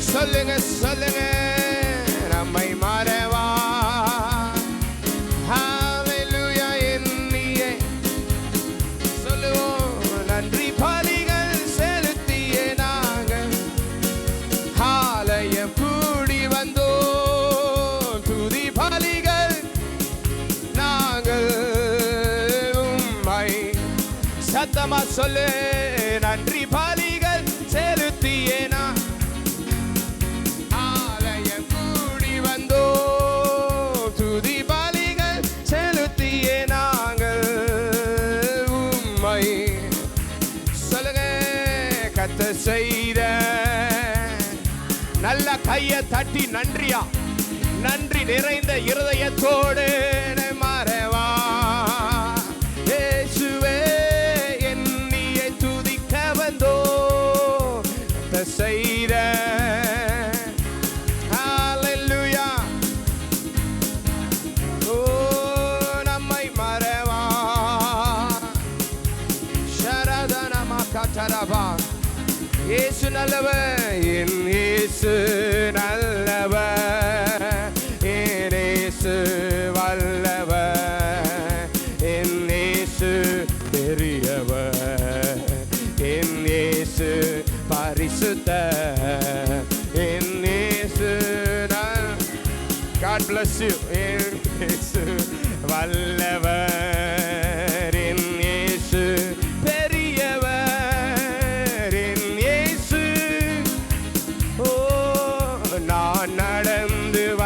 சொல்லுங்க சொல்லுங்க நம்மை மறவா. ஹalleluya எண்ணியே சொல்லுவோம் நன்றி பலிகள் செலுத்தியே நாங்கள் ஆலயம் கூடி வந்தோம். துதி பலிகள் நாங்கள் உம்மை சத்தமா சொல்லு நன்றி பலிகள் செலுத்தியே நான் செய்த நல்ல கையை தட்டி நன்றியா நன்றி நிறைந்த இருதயத்தோடு மறவா. இயேசுவே என்னையை துதிக்க வந்தோ செய்த ஹalleluya ஓ நம்மை மறவா. ஷரதனமா கதரபா இயேசு நல்லவர் என் இயேசு நல்லவர் என் இயேசு வல்லவர் என் இயேசு பெரியவர் என் இயேசு பரிசுத்தர் என் இயேசு God bless you என் இயேசு வல்லவர் என் இயேசு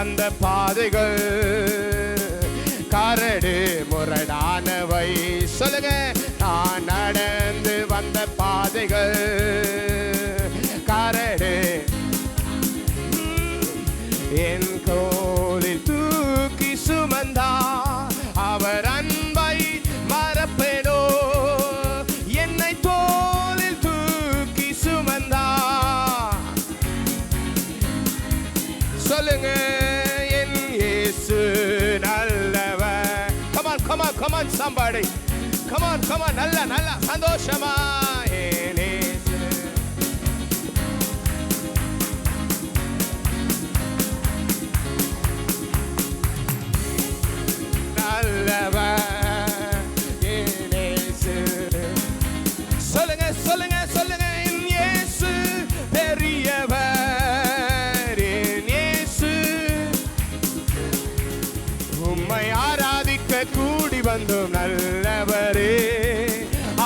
அந்த பாதைகள் கரடு முரடானவை. சொல்லுங்க நான் நடந்து வந்த பாதைகள் கரடு என் கோலில் தூக்கி சுமந்தா அவர் அன்பை மறப்பேனோ என்னை தோளில் தூக்கி சுமந்தா. சொல்லுங்க Come on somebody come on நல்ல சந்தோஷமா ஏனேசு நல்லவர் ஏனேசு. சொல்லுங்க சொல்லுங்க சொல்லுங்க என் இயேசு பெரியவர் என் இயேசு உம்மை ஆராதிக்க கூடி வந்தோம் நல்லவரே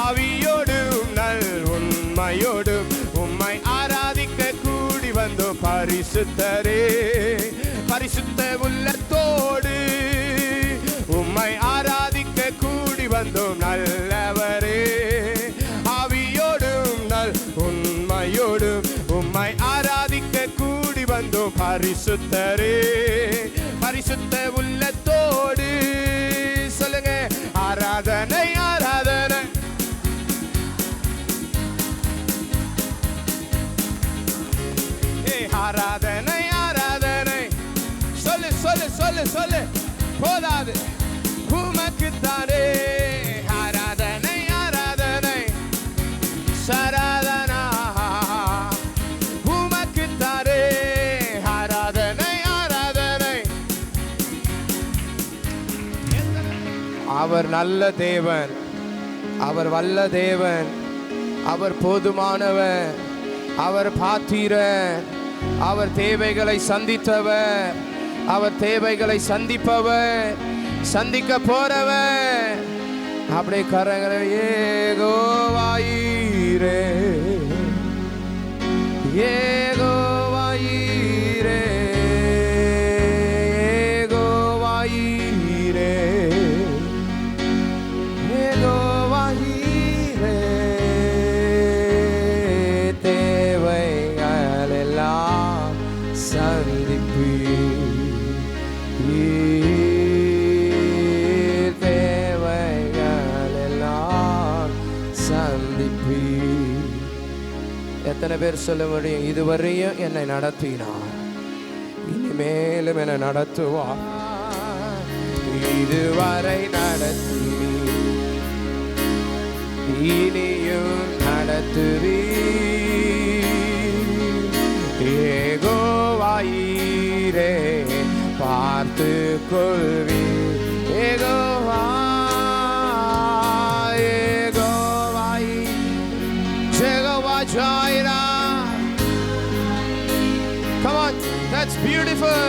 ஆவியோடும் நல் உண்மையோடும் உம்மை ஆராதிக்க கூடி வந்தோம் பரிசுத்தரே பரிசுத்த உள்ளத்தோடு உம்மை ஆராதிக்க கூடி வந்தோம் நல்லவரே ஆவியோடும் நல் உண்மையோடும் உம்மை ஆராதிக்க கூடி வந்தோம் பரிசுத்தரே பரிசுத்த உள்ளத்தோடு. சொல்லுங்க ஆராதனை ஆராதனை ஆராதனை ஆராதனை சொல்லு சொல்லு சொல்லு சொல்லு போதாது உமக்குத்தானே ஆராதனை ஆராதனை சராதனா உமக்குத்தானே ஆராதனை ஆராதனை. அவர் நல்ல தேவன் அவர் வல்ல தேவன் அவர் போதுமானவர் அவர் பாத்திரர் அவர் தேவைகளை சந்தித்தவர் அவர் தேவைகளை சந்திப்பவர் சந்திக்க போறவர். அப்படியே கரங்களை ஏகோவாயிரே ஏகோவாயிரே ஏகோவாயிரே ஏகோவாயிரே தேவைகள் எல்லாம் சந்திப்பி எத்தனை பேர் சொல்ல முடியும் இதுவரையும் என்னை நடத்தினார் இனிமேலும் என்னை நடத்துவார் இதுவரை நடத்தி இனியும் நடத்துவீர் பார்த்து கொள்வி. Jehovah யெகோவாய் Jehovah Jireh. Come on, that's beautiful.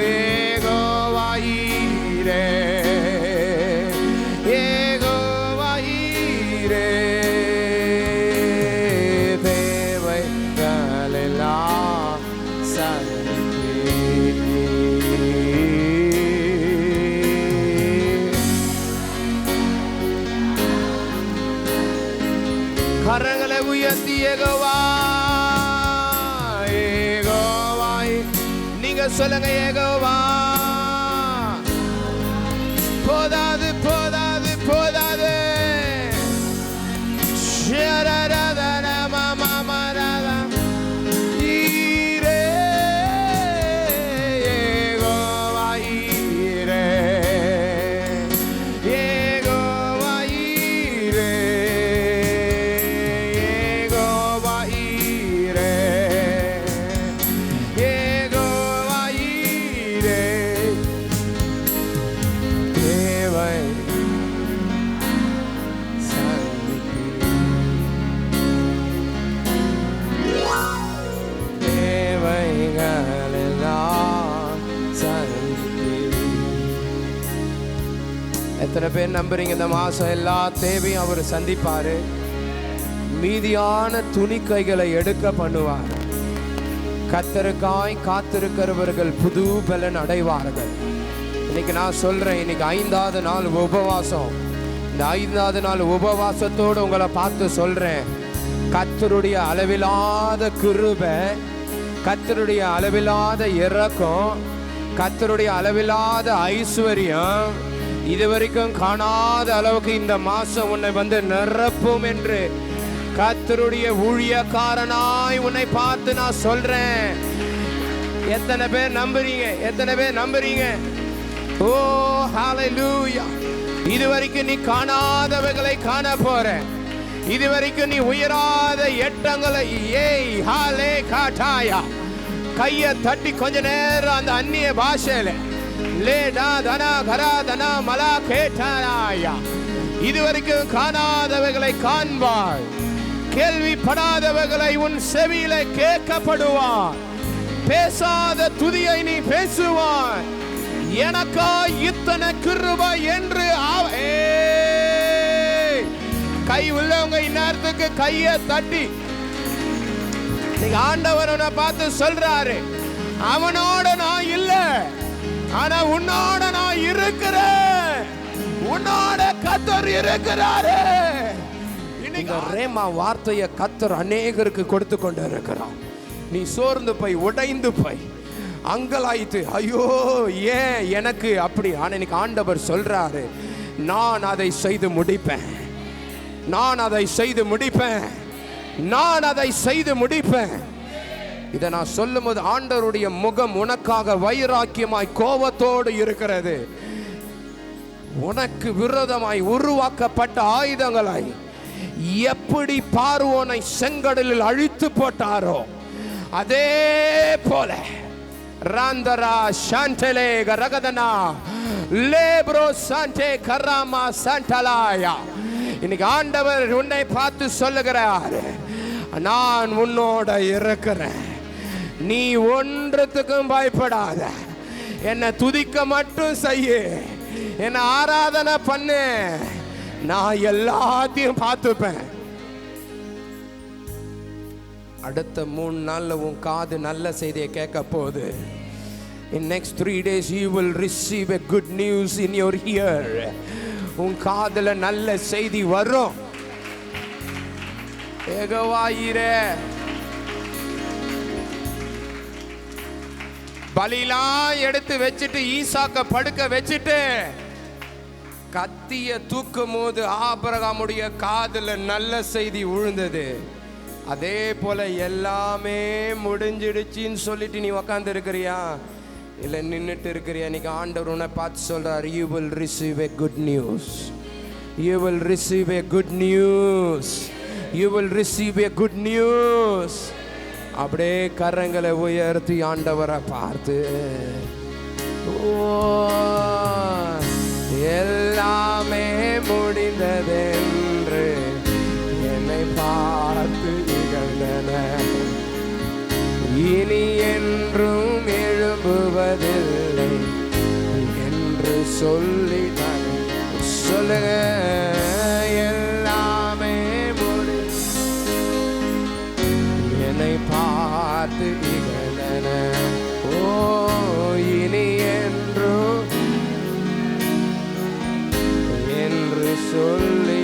Yehovah Jireh, Yehovah Jireh. தேவைகளெல்லாம் சந்திப்பீர். கரங்களை உயர்த்தி யெகோவா யெகோவாய் நீங்க சொல்லுங்க. யெகோவா போதாது போதாது போதாது. ஷரரதன மமரத ஈரே யெகோவா ஈரே யெகோவா ஈரே யெகோவா ஈரே யெகோவா ஈரே. தேவை தேவைகளெல்லாம் சந்திப்பீர். எத்தனை பேர் நம்புறீங்க இந்த மாசம் எல்லா தேவையும் அவர் சந்திப்பாரு? மீதியான துணிக்கைகளை எடுக்க பண்ணுவார். கர்த்தருக்காய் காத்திருக்கிறவர்கள் புது பலன் அடைவார்கள். இன்னைக்கு நான் சொல்றேன், இன்னைக்கு 5வது நாள் உபவாசம். இந்த 5வது நாள் உபவாசத்தோடு உங்களை பார்த்து சொல்றேன், கர்த்தருடைய அளவிலாத கிருபை, கர்த்தருடைய அளவிலாத இரக்கம், கர்த்தருடைய அளவிலாத ஐஸ்வர்யம் இதுவரைக்கும் காணாத அளவுக்கு இந்த மாசம் உன்னை வந்து நிரப்பும் என்று கர்த்தருடைய ஊழியக்காரனாய் உன்னை பார்த்து நான் சொல்றேன். எத்தனை பேர் நம்புறீங்க? எத்தனை பேர் நம்புறீங்க? ஓ ஹalleluya. இதுவரைக்கும் நீ காணாதவைகளை காண போற. இதுவரைக்கும் நீ உயராத எட்டங்களை ஏய் ஹாலே காட்டாயா. கையை தட்டி கொஞ்ச நேரம் அந்த அந்நிய பாஷையில லேடா தனா கரா தனா மலா கேட்டாயா. இதுவரைக்கும் காணாதவைகளை காண்பாய். கேள்விப்படாதவைகளை உன் செவியில கேட்கப்படுவாய். பேசாத துதியை நீ பேசுவாய். எனக்கா இத்தனை கிருபை என்று கை உள்ளவங்க இந்நேரத்துக்கு கையை தட்டி நீங்க ஆண்டவர் உன்னை பார்த்து சொல்றாரு, அவனோட நான் இல்ல, ஆனா உன்னோட நான் இருக்கிறேன். உன்னோட கர்த்தர் இருக்கிறாரு. இந்த ரேமா வார்த்தையை கர்த்தர் அநேகருக்கு கொடுத்து கொண்டு இருக்கிறான். நீ சோர்ந்து போய் உடைந்து போய் அங்கலாய்த்து ஐயோ ஏன் எனக்கு அப்படி, ஆனா இன்னைக்கு ஆண்டவர் சொல்றாரு, நான் அதை செய்து முடிப்பேன், நான் அதை செய்து முடிப்பேன், நான் அதை செய்து முடிப்பேன். இதை நான் சொல்லும் போது ஆண்டவருடைய முகம் உனக்காக வைராக்கியமாய் கோபத்தோடு இருக்கிறது. உனக்கு விரோதமாய் உருவாக்கப்பட்ட ஆயுதங்களை எப்படி பார்வோனை செங்கடலில் அழித்து போட்டாரோ அதே போல ராந்தரா சாண்டலே கரகதனா லேப்ரோ சாண்டே கராமா சாண்டலாயா. இன்னைக்கு ஆண்டவர் உன்னை பார்த்து சொல்லுகிறார், நான் உன்னோட இருக்கிறேன். நீ ஒன்றுத்துக்கும் பயப்படாத. என்னை துதிக்க மட்டும் செய்ய, என்னை ஆராதனை பண்ணு, நான் எல்லாத்தையும் பார்த்துப்பேன். அடுத்த 3 நாள்ல உன் காது நல்ல செய்தியை கேட்க போகுது. In next 3 days you will receive a good news in your ear. உன் காதுல நல்ல செய்தி வரும். யெகோவா ஈரே. பலிலாம் எடுத்து வச்சுட்டு ஈசாக்க படுக்க வச்சுட்டு கத்திய தூக்கும் போது ஆபிரகாமுடைய காதுல நல்ல செய்தி விழுந்தது. அதே போல எல்லாமே முடிஞ்சிடுச்சின்னு சொல்லிட்டு நீ உக்காந்து இருக்கிறியா இல்ல நின்னுட்டு இருக்கிறியா? இன்னைக்கு ஆண்டவர் உன்னை பார்த்து சொல்றார், you will receive a good news, you will receive a good news, you will receive a good news. அப்படியே கரங்களை உயர்த்தி ஆண்டவரை பார்த்து, ஓ எல்லாமே முடிந்ததென்று என்னை பார்த்து இகழ்ந்தன, இனி என்றும் எழும்புவதில்லை என்று சொல்லி சொல்லுங்க. எல்லாமே என்னை பார்த்து இகழ்ந்தன, ஓ இனி என்றும் என்று சொல்லி,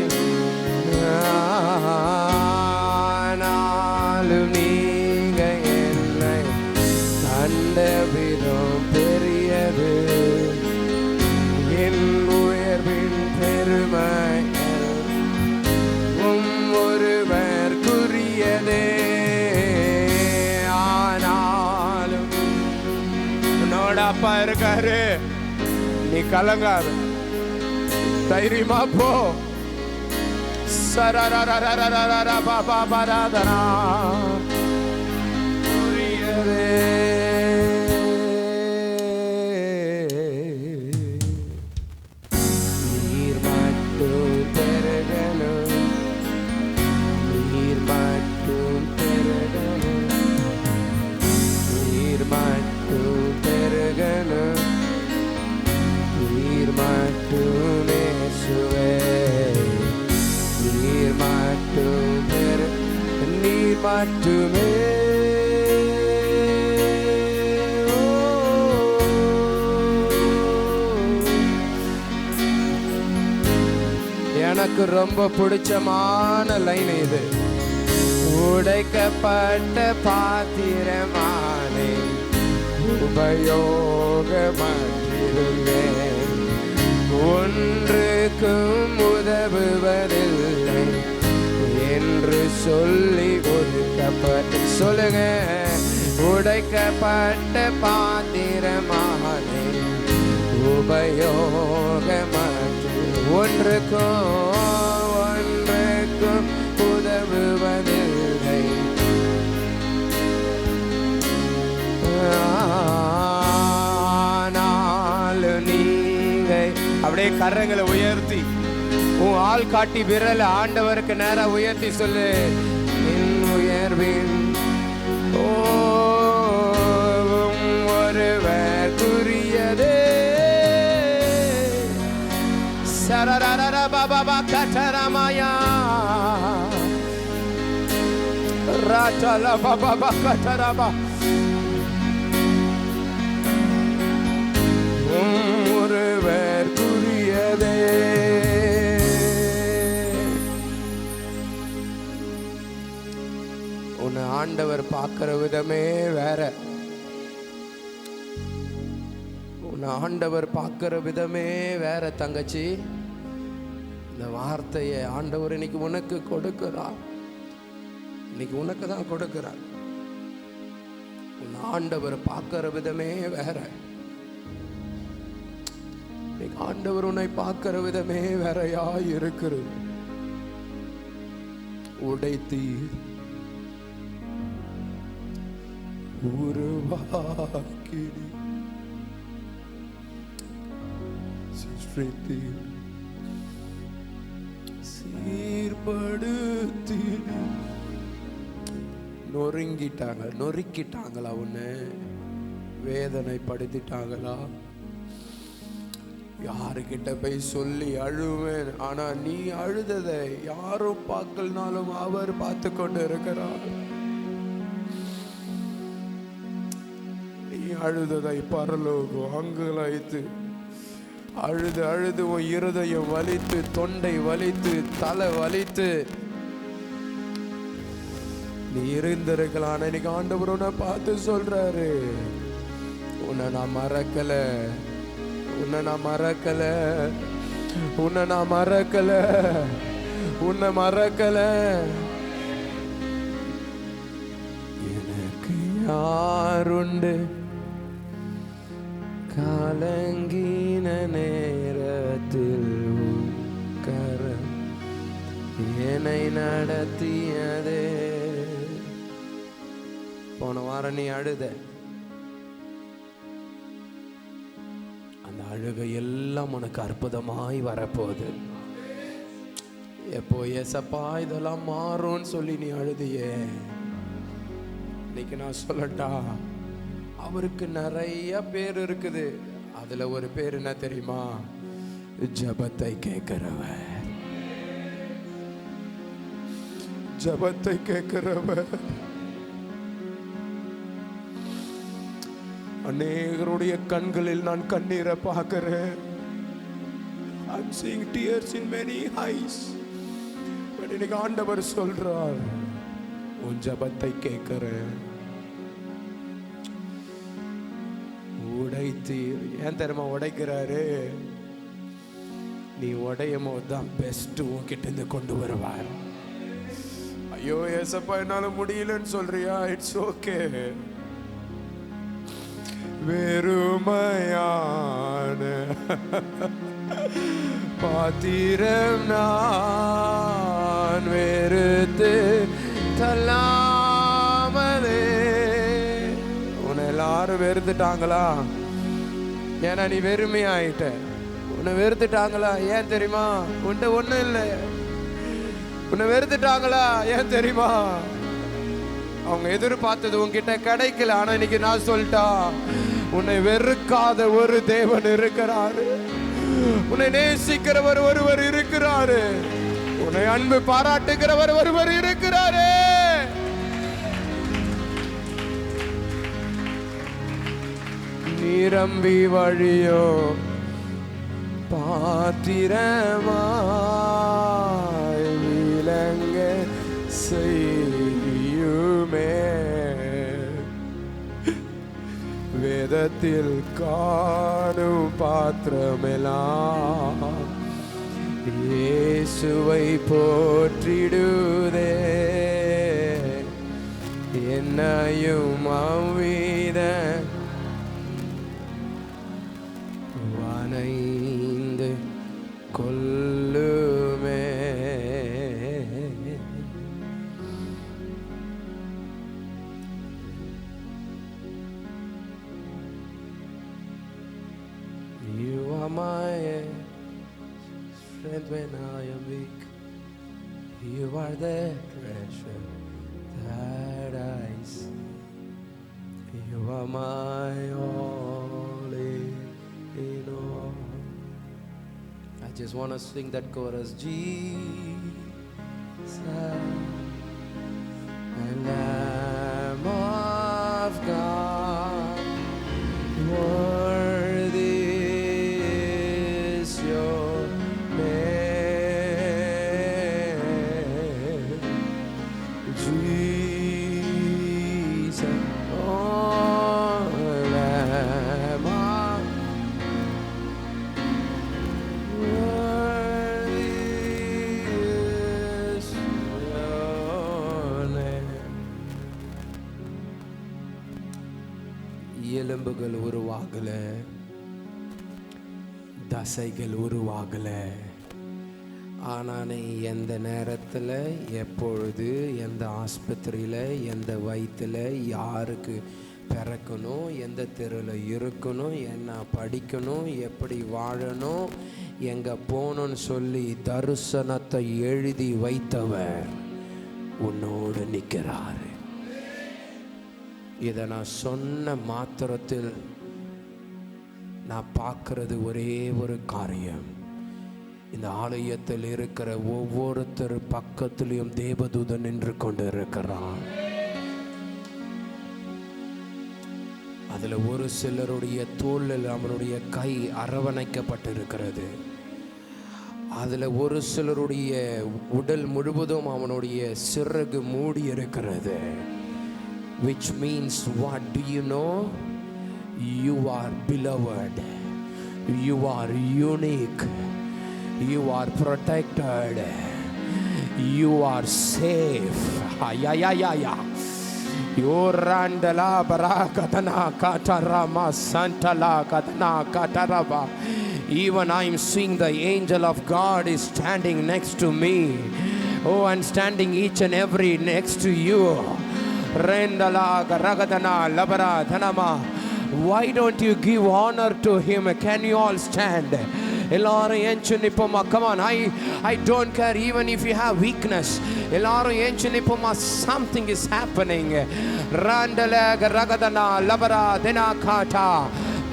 ஆனாலும் நீங்க என்னை கண்ட விதம் பெரியது, என் உயர்வின் பெருமை ஒருவர்க்குரியதே. ஆனாலும் உன்னோட அப்பா இருக்காரு, நீ கலங்காத, தைரியமா போ. நீர் மட்டும் பெருகணும், நீர் மட்டும் பெருகணும், நீர் மட்டும் பெருகணும், நீர் மட்டும் இயேசுவே, நீர் மட்டும் நீர் மட்டுமே. எனக்கு ரொம்ப பிடிச்சமான லைன் இது. உடைக்கப்பட்ட பாத்திரமானே உபயோகமாற்றிருந்தேன், ஒன்றுக்கும் உதவுவதில்லை என்று சொல்லி ஒதுக்கப்பட்டு, சொல்லுங்க, உடைக்கப்பட்ட பாத்திரமானே உபயோகமாற்றி, ஒன்றுக்கும் உதவுவதில்லை. ஆனாலும் நீங்க அப்படியே கரங்களை உயர்த்தி உன் ஆள் காட்டி விரல ஆண்டவருக்கு நேரா உயர்த்தி சொல்லு, என் உயர்வின் ஒருவர்க்குரியதே. சரரர பாபா கட்டரமாயா ராட்டல பாபா கட்டரமா, ஒருவர்க்குரியதே. உன்னை ஆண்டவர் பார்க்கிற விதமே வேற, உன்னை ஆண்டவர் பார்க்கிற விதமே வேற தங்கச்சி. இந்த வார்த்தையை ஆண்டவர் இன்னைக்கு உனக்கு கொடுக்கிறார், இன்னைக்கு உனக்கு தான் கொடுக்கிறார். உன்னை ஆண்டவர் பார்க்கிற விதமே வேற, இன்னைக்கு ஆண்டவர் உன்னை பார்க்கிற விதமே வேறையா இருக்கிறது. உடைத்தி உருவாக்கி சிருஷ்டித்தி சீர்படுத்தி நொறுக்கிட்டாங்களா, உன்னை வேதனைப்படுத்திட்டாங்களா? யாருக்கிட்ட போய் சொல்லி அழுவேன், ஆனா நீ அழுததை யாரும் பார்க்கலனாலும் அவர் பார்த்து கொண்டு இருக்கிறார். நீ அழுததை பரலோகம் அங்குலைத்து அழுது அழுது உன் இருதயம் வலித்து, தொண்டை வலித்து, தலை வலித்து நீ இருந்திருக்கலாம். இன்னைக்கு ஆண்டவர் உன்னை பார்த்து சொல்றாரு, உன்னை நான் மறக்கல, உன்னை நான் மறக்கல, உன்னை நான் மறக்கல, உன்னை மறக்கல. எனக்கு யாருண்டு கலங்கின நேரத்தில் கரம் என்னை நடத்தியதே. போன வாரம் நீ அழுத, அந்த அழுகை எல்லாம் உனக்கு அற்புதமாய் வரப்போகுது. எப்போ ஏசப்பா இதெல்லாம் மாறும்னு சொல்லி நீ அழுதியே, இன்னைக்கு நான் சொல்லட்டா, அவருக்கு நிறைய பேர் இருக்குது. அதுல ஒரு பேர் என்ன தெரியுமா? ஜபத்தை கேட்கிறவர். ஜபத்தை கேட்கிறவர். அநேகருடைய கண்களில் நான் கண்ணீரை பார்க்கிறேன். I'm seeing tears in many eyes. But இன்னைக்கு ஆண்டவர் சொல்றார், உன் ஜபத்தை கேட்கிறேன். உடைத்தீர். ஏன் தெரியுமா உடைக்கிறாரு? நீ உடையும் போதுதான் பெஸ்ட் உன்கிட்ட இருந்து கொண்டு வருவார். ஐயோ ஏசப்பா என்னால முடியலன்னு சொல்றியா? It's okay. வெறுமையான பாத்திரம் நான் வெறுத்து தள்ளாமலே. உன்னை எல்லாரும் வெறுத்துட்டாங்களா? ஏன்னா நீ வெறுமையாயிட்ட. உன்னை வெறுத்துட்டாங்களா? ஏன் தெரியுமா? உன்கிட்ட ஒண்ணும் இல்லை. உன்னை வெறுத்துட்டாங்களா? ஏன் தெரியுமா? அவங்க எதிர்பார்த்தது உன்கிட்ட கிடைக்கல. ஆனா இன்னைக்கு நான் சொல்லிட்டா, உன்னை வெறுக்காத ஒரு தேவன் இருக்கிறாரு. உன்னை நேசிக்கிறவர் ஒருவர் இருக்கிறாரு. உன்னை அன்பு பாராட்டுகிறவர் ஒருவர் இருக்கிறாரு. நிரம்பி வழியோ பாத்திரமாய் விளங்க செய்யுமே. வேதத்தில் காணும் பாத்திரமெல்லாம் இயேசுவை போற்றிடுதே. என்னையும் அவ்வித வனைந்து கொல்லுமே. You are my strength when I am weak. You are the treasure that I see. You are my all in all. I just want to sing that chorus. Jesus, the Lamb of God, worthy is your name. Jesus, oh Lamb of worthy is your name. எலும்புகள் உருவாகல, தசைகள் உருவாகல. ஆனா நீ எந்த நேரத்தில், எப்பொழுது, எந்த ஆஸ்பத்திரியில், எந்த வயிற்றில், யாருக்கு பிறக்கணும், எந்த தெருவில் இருக்கணும், என்ன படிக்கணும், எப்படி வாழணும், எங்கே போகணும்னு சொல்லி தரிசனத்தை எழுதி வைத்தவர் உன்னோடு நிற்கிறார். இதை நான் சொன்ன மாத்திரத்தில் நான் பார்க்கறது ஒரே ஒரு காரியம். இந்த ஆலயத்தில் இருக்கிற ஒவ்வொருத்தர் பக்கத்திலையும் தேவதூதன் நின்று கொண்டு இருக்கிறான். அதுல ஒரு சிலருடைய தோளில் அவனுடைய கை அரவணைக்கப்பட்டிருக்கிறது. அதுல ஒரு சிலருடைய உடல் முழுவதும் அவனுடைய சிறகு மூடி இருக்கிறது. Which means what do you know? You are beloved. You are unique. You are protected. You are safe. Ya. Yorandala barakatana katarama santala katana kataraba. Even I am seeing the angel of God is standing next to me. Oh, and standing each and every next to you. Rendala Ragadana Labara Dhanama. Why don't you give honor to him? Can you all stand? Come on, I don't care even if you have weakness. Something is happening. Randala Ragadana Labara Denakata.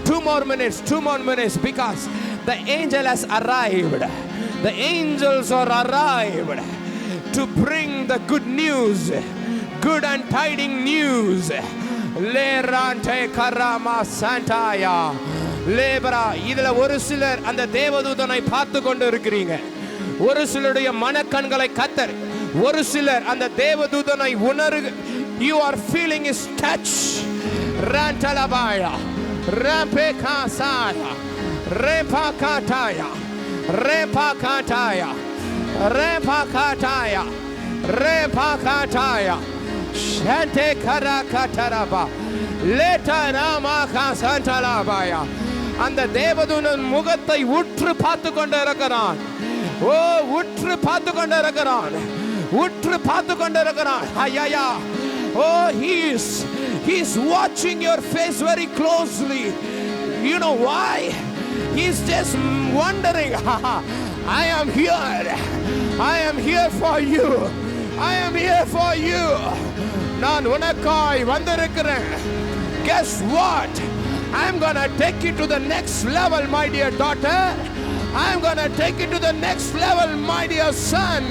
2 more minutes, because the angel has arrived. The angels are arrived to bring the good news, good and tiding news. Lerante Karama Santaya Lebra. இதுல ஒரு சிலர் அந்த தேவதூதனை பார்த்து கொண்டு இருக்கிறீங்க. ஒரு சிலருடைய மனக்கண்களை கத்தர், ஒரு சிலர் அந்த தேவதூதனை உணரு. You are feeling his touch. Rantalabaya Rampekasaya Repakataya Repakataya Repakataya Repakataya Shante Karakataraba Letanama Kasantalabaya. அந்த தேவதூதன் முகத்தை உற்று பார்த்து கொண்டு இருக்கிறான். ஓ, உற்று பார்த்து கொண்டு இருக்கிறான். உற்று பார்த்து கொண்டு இருக்கிறான். ஐயா, oh, he's watching your face very closely. You know why? He's just wondering. I am here. I am here for you. I am here for you. நான் உனக்காய் வந்திருக்கிறேன். Guess what? I'm gonna take you to the next level, my dear daughter. I'm gonna take you to the next level, my dear son.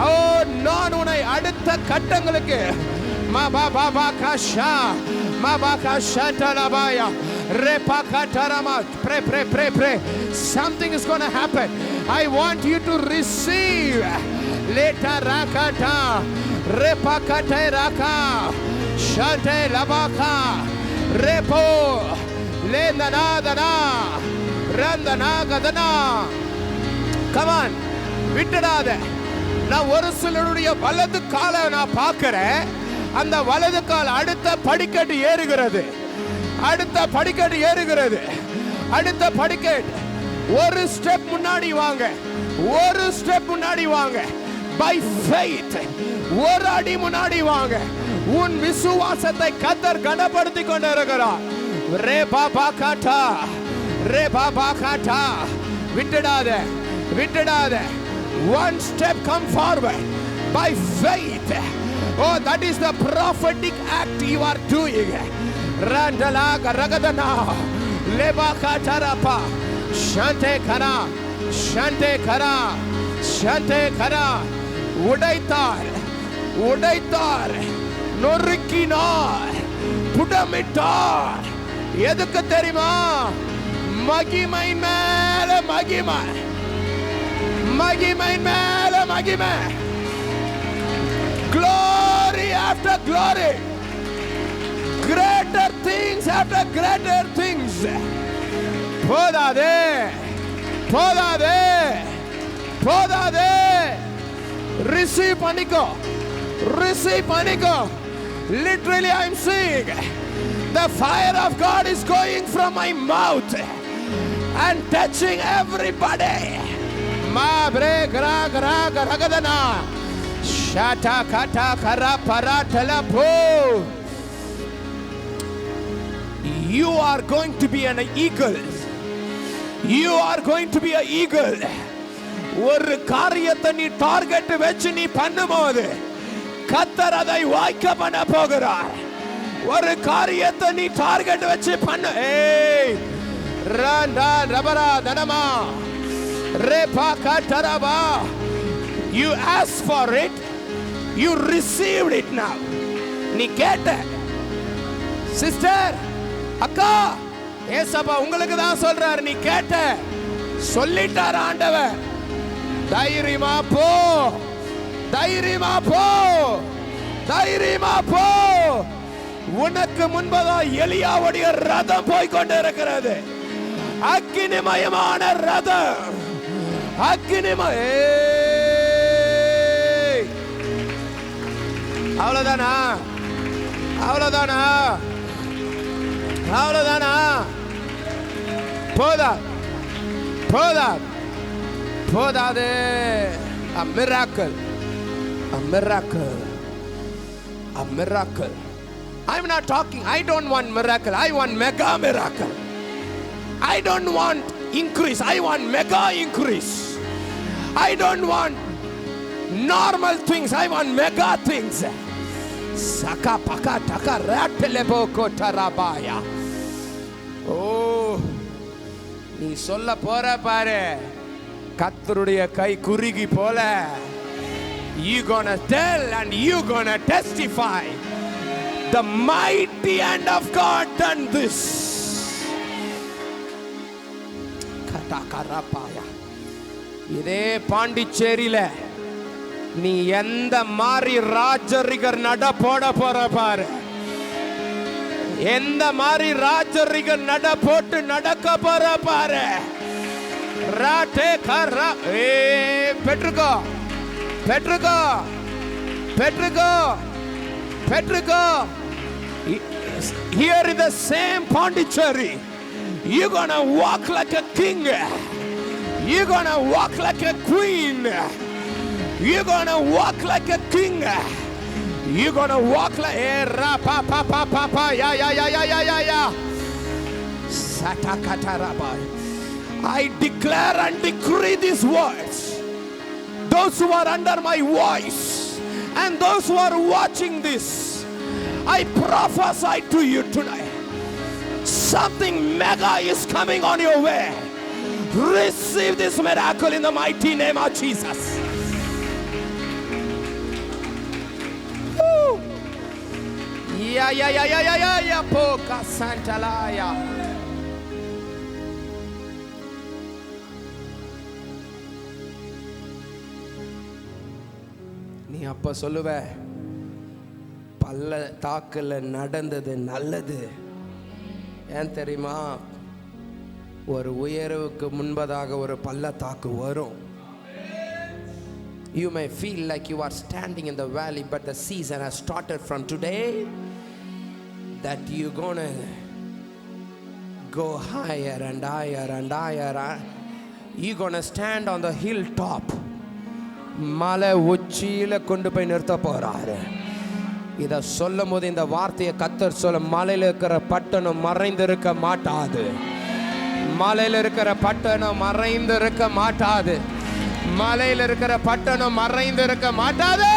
Oh, நான் உன்னை அடுத்த கட்டங்களுக்கு pray. Something is gonna happen. I want you to receive. Leta rakata repakate raka shante labaka repo lendana dana randana gadana. Come on, விட்டுடாத. நான் ஒரு சிலருடைய வலது காலை நான் பார்க்கிறேன். அந்த வலது கால் அடுத்த படிக்கட்டு ஏறுகிறது. அடுத்த படிக்கட்டு ஏறுகிறது. அடுத்த படிக்கட்டு. ஒரு ஸ்டெப் முன்னாடி வாங்க. ஒரு ஸ்டெப் முன்னாடி வாங்க. By faith ஒரு அடி முன்னாடி வாங்க. உன் விசுவாசத்தை கர்த்தர் கனப்படுத்திக் கொண்டிருக்கிறார். ரே பாபா காட்டா ரே பாபா காட்டா. விட்டுடாத, விட்டுடாத. One step come forward by faith. Oh, that is the prophetic act you are doing. Randala Ragadana Lebaka Tarapa Shante Kara Shante Kara Shante Kara. உடைத்தார், உடைத்தார், நொறுக்கினார், புடமிட்டார். எதுக்கு தெரியுமா? மகிமை மேல மகிமை, மகிமை மேல மகிமை. Glory after glory, greater things after greater things. போதாதே, போதாதே, போதாதே. Receive பண்ணிக்கோ, receive பண்ணிக்கோ. Literally I am seeing the fire of God is going from my mouth and touching everybody. Ma bre gra gra ragadana shata kata kara para telepo. You are going to be an eagle. You are going to be an eagle. ஒரு காரியத்தை நீ target வச்சு நீ பண்ணும்போது கர்த்தர் அதை வாய்க்க பண்ண போகிறார். ஒரு காரியத்தை நீ டார்கெட் வச்சு பண்ணு. ஏய் ரண்டா ரபரா தனமா ரேபா கட்டரபா. You asked for it, you received it now. நீ கேட்ட. சிஸ்டர், அக்கா, ஏசப்பா உங்களுக்கு தான் சொல்றார். நீ கேட்ட, சொல்லிட்டார் ஆண்டவர். தைரியமா போ, தைரியமா போ, தைரியமா போ. உனக்கு முன்பதா எலியாவுடைய ரதம் போய் கொண்டு இருக்கிறது. அக்கினிமயமான ரதம், அக்கினிமய. அவ்வளவுதானா? அவ்வளவுதானா? அவ்வளவுதானா? போதா, போதா, போதாது. A miracle, a miracle, a miracle. I'm not talking, I don't want miracle, I want mega miracle. I don't want increase, I want mega increase. I don't want normal things, I want mega things. Saka paka taka rateleboko tarabaya. Oh, நீ சொல்ல போற பாரு, கர்த்தருடைய கை குறுகி போல. You gonna tell and you gonna testify the mighty hand of God done this. கட்டாகரபாயா. இதே பாண்டிச்சேரியில நீ எந்த மாதிரி ராஜரிகர் நட போட போற பாரு. எந்த மாதிரி ராஜரிகர் நட போட்டு நடக்க போற பாரு. ராட்டே கரா பெற்றுக்கோ பெற்றுக்கோ பெற்றுக்கோ பெற்றுக்கோ. Here in the same Pondicherry, you're gonna walk like a king. You're gonna walk like a queen. You're gonna walk like a king. You're gonna walk like ra pa pa pa pa pa ya ya ya ya ya ya ya. Satakatarabai. I declare and decree these words. Those who are under my voice and those who are watching this, I prophesy to you tonight. Something mega is coming on your way. Receive this miracle in the mighty name of Jesus. Woo. Ya ya ya ya ya ya ya poka santalaya. நீ அப்ப சொல்லுவ, பள்ளத்தாக்குல நடந்தது நல்லது. ஏன் தெரியுமா? ஒரு உயர்வுக்கு முன்பதாக ஒரு பள்ளத்தாக்கு வரும். You may feel like you are standing in the valley, but the season has started from today. That you're gonna go higher and higher and higher. You're gonna stand on the hilltop. மலை உச்சியில கொண்டு போய் நிறுத்த போறாரு. இத சொல்லும் போது இந்த வார்த்தையை கர்த்தர் சொல்ல, மலையில இருக்கிற பட்டணம் மறைந்திருக்க மாட்டாது. மலையில இருக்கிற பட்டணம் மறைந்திருக்க மாட்டாது. மலையில இருக்கிற பட்டணம் மறைந்திருக்க மாட்டாது.